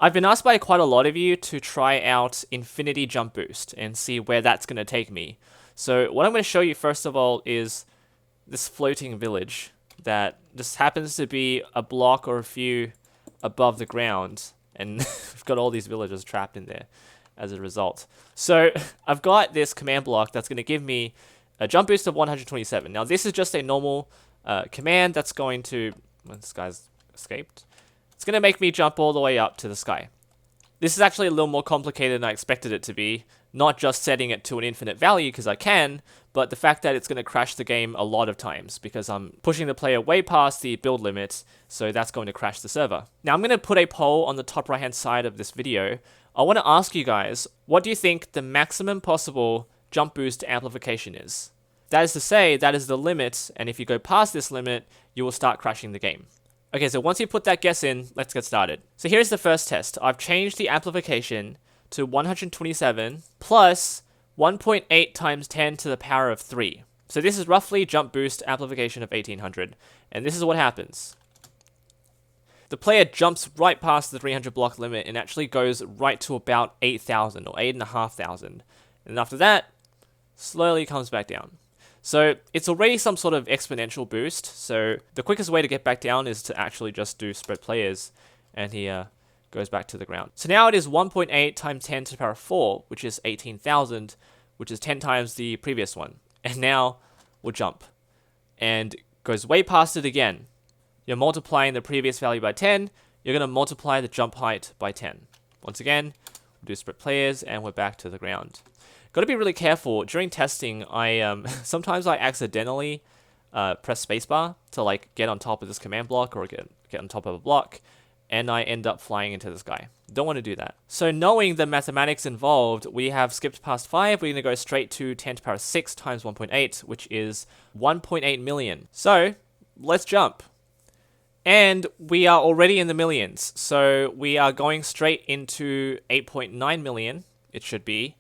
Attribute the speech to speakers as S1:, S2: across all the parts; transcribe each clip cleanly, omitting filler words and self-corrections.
S1: I've been asked by quite a lot of you to try out Infinity Jump Boost and see where that's going to take me. So what I'm going to show you first of all is this floating village that just happens to be a block or a few above the ground, and we've got all these villagers trapped in there as a result. So I've got this command block that's going to give me a jump boost of 127. Now this is just a normal command that's going to, well, this guy's escaped. It's going to make me jump all the way up to the sky. This is actually a little more complicated than I expected it to be. Not just setting it to an infinite value because I can, but the fact that it's going to crash the game a lot of times because I'm pushing the player way past the build limit, so that's going to crash the server. Now I'm going to put a poll on the top right hand side of this video. I want to ask you guys, what do you think the maximum possible jump boost amplification is? That is to say, that is the limit, and if you go past this limit, you will start crashing the game. Okay, so once you put that guess in, let's get started. So here's the first test. I've changed the amplification to 127 plus 1.8 times 10 to the power of 3. So this is roughly jump boost amplification of 1800. And this is what happens. The player jumps right past the 300 block limit and actually goes right to about 8,000 or 8,500. And after that, slowly comes back down. So it's already some sort of exponential boost. So the quickest way to get back down is to actually just do spread players. And he goes back to the ground. So now it is 1.8 times 10 to the power of 4, which is 18,000, which is 10 times the previous one. And now we'll jump. And goes way past it again. You're multiplying the previous value by 10. You're going to multiply the jump height by 10. Once again, we'll do spread players and we're back to the ground. Got to be really careful. During testing, sometimes I accidentally press spacebar to like get on top of this command block or get on top of a block, and I end up flying into the sky. Don't want to do that. So knowing the mathematics involved, we have skipped past 5. We're going to go straight to 10 to the power 6 times 1.8, which is 1.8 million. So let's jump. And we are already in the millions. So we are going straight into 8.9 million. It should be.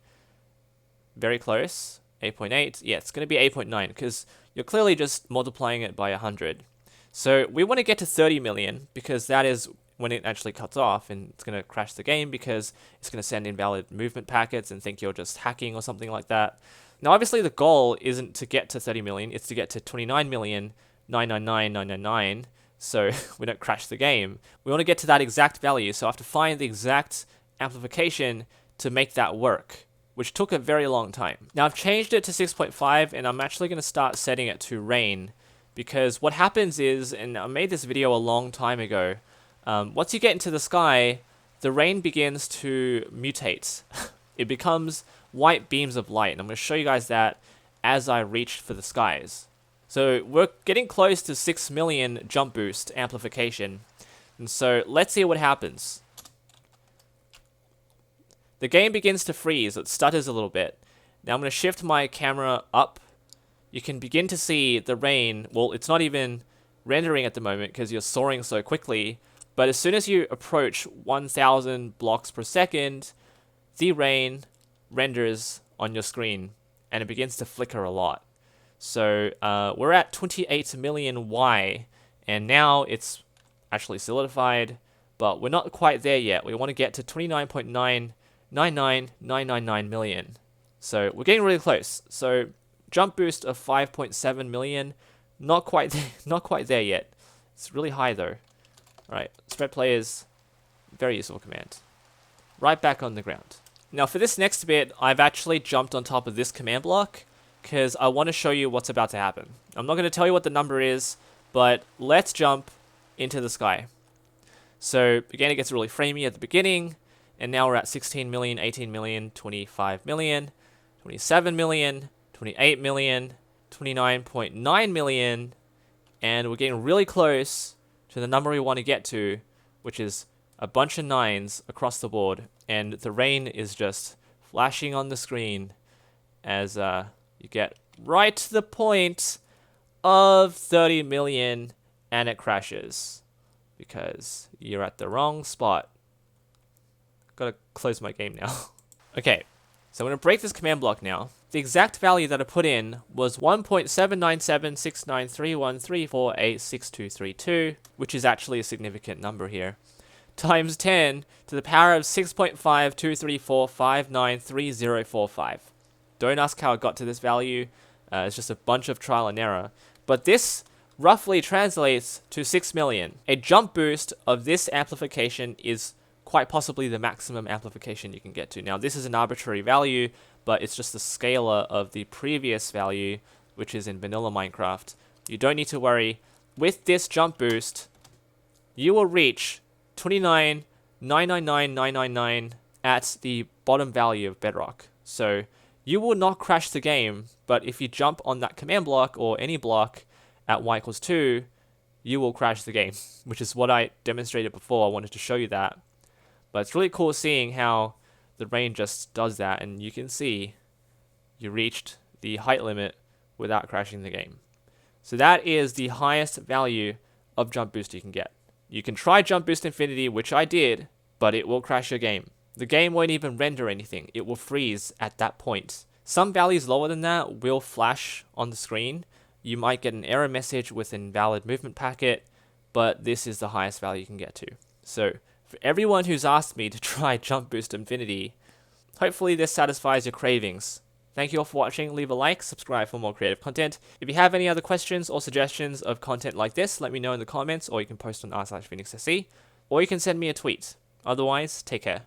S1: Very close. 8.8. Yeah, it's going to be 8.9 because you're clearly just multiplying it by 100. So we want to get to 30 million because that is when it actually cuts off, and it's going to crash the game because it's going to send invalid movement packets and think you're just hacking or something like that. Now, obviously, the goal isn't to get to 30 million. It's to get to 29,999,999. So we don't crash the game. We want to get to that exact value. So I have to find the exact amplification to make that work, which took a very long time. Now I've changed it to 6.5, and I'm actually going to start setting it to rain, because what happens is, and I made this video a long time ago, once you get into the sky, the rain begins to mutate. It becomes white beams of light, and I'm going to show you guys that as I reach for the skies. So we're getting close to 6 million jump boost amplification, and so let's see what happens. The game begins to freeze. It stutters a little bit. Now I'm going to shift my camera up. You can begin to see the rain. Well, it's not even rendering at the moment because you're soaring so quickly. But as soon as you approach 1,000 blocks per second, the rain renders on your screen and it begins to flicker a lot. So we're at 28 million Y, and now it's actually solidified, but we're not quite there yet. We want to get to 29.999999 million. So we're getting really close. So jump boost of 5.7 million, not quite there yet. It's really high though. All right, spread players, very useful command. Right back on the ground. Now for this next bit, I've actually jumped on top of this command block because I want to show you what's about to happen. I'm not going to tell you what the number is, but let's jump into the sky. So again, it gets really framey at the beginning, and now we're at 16 million, 18 million, 25 million, 27 million, 28 million, 29.9 million, and we're getting really close to the number we want to get to, which is a bunch of 9s across the board, and the rain is just flashing on the screen as you get right to the point of 30 million, and it crashes because you're at the wrong spot. Gotta close my game now. Okay, so I'm gonna break this command block now. The exact value that I put in was 1.797693134862232, which is actually a significant number here. times 10 to the power of 6.5234593045. Don't ask how it got to this value. It's just a bunch of trial and error. But this roughly translates to 6 million. A jump boost of this amplification is quite possibly the maximum amplification you can get to. Now, this is an arbitrary value, but it's just the scalar of the previous value, which is in vanilla Minecraft. You don't need to worry. With this jump boost, you will reach 29,999,999 at the bottom value of Bedrock. So you will not crash the game, but if you jump on that command block or any block at y=2, you will crash the game, which is what I demonstrated before. I wanted to show you that. But it's really cool seeing how the rain just does that, and you can see you reached the height limit without crashing the game. So that is the highest value of jump boost you can get. You can try jump boost infinity, which I did, but it will crash your game. The game won't even render anything. It will freeze at that point. Some values lower than that will flash on the screen. You might get an error message with an invalid movement packet, but this is the highest value you can get to. So for everyone who's asked me to try jump boost infinity, hopefully this satisfies your cravings. Thank you all for watching. Leave a like, subscribe for more creative content. If you have any other questions or suggestions of content like this, let me know in the comments, or you can post on r/PhoenixSC, or you can send me a tweet. Otherwise, take care.